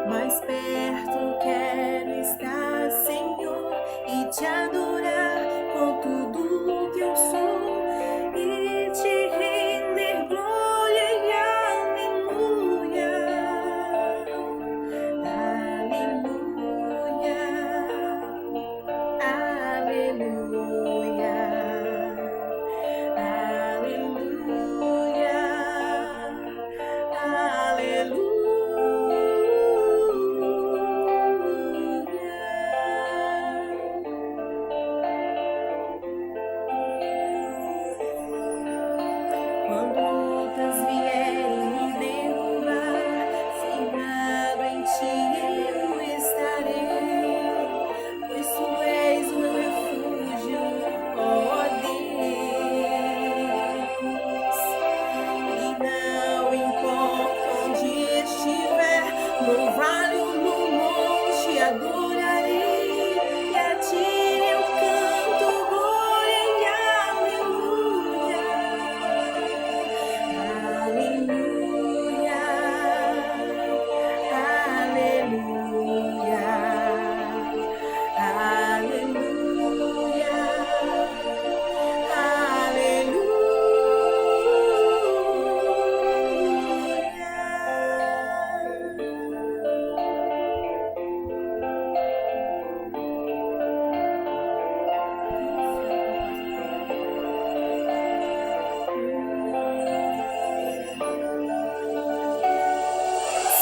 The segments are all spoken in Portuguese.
Mais perto quero estar, Senhor, e te adorar com tudo que eu sou e te render glória e aleluia, aleluia, aleluia, aleluia, aleluia. Quando lutas vierem me derrubar, firmado em ti eu estarei, pois tu és o meu refúgio, ó Deus. E não importa onde estiver, no vale ou no monte, adorarei, e a ti eu canto glória e aleluia. Aleluia, aleluia, aleluia,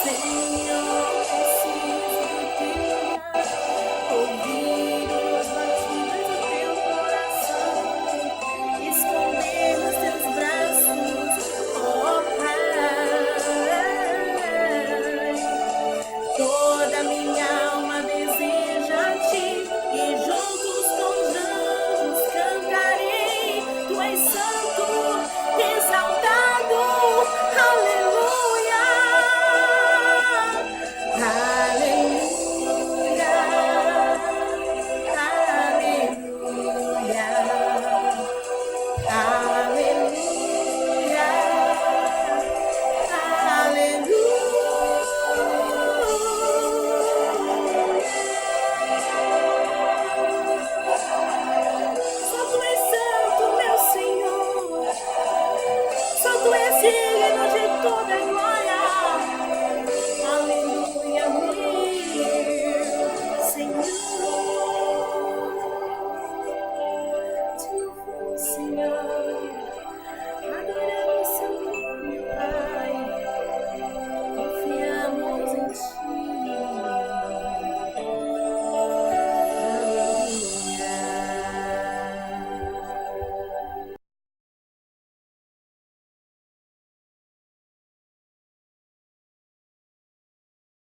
Senhor, preciso do teu olhar, ouvir os batidos do teu coração, esconder nos teus braços, ó Pai. Toda minha alma deseja a ti, e juntos com os anjos cantarei. Tu és santo, exaltado, aleluia, aleluia, aleluia, aleluia, Só tu és santo, meu Senhor, só tu és digno de toda glória.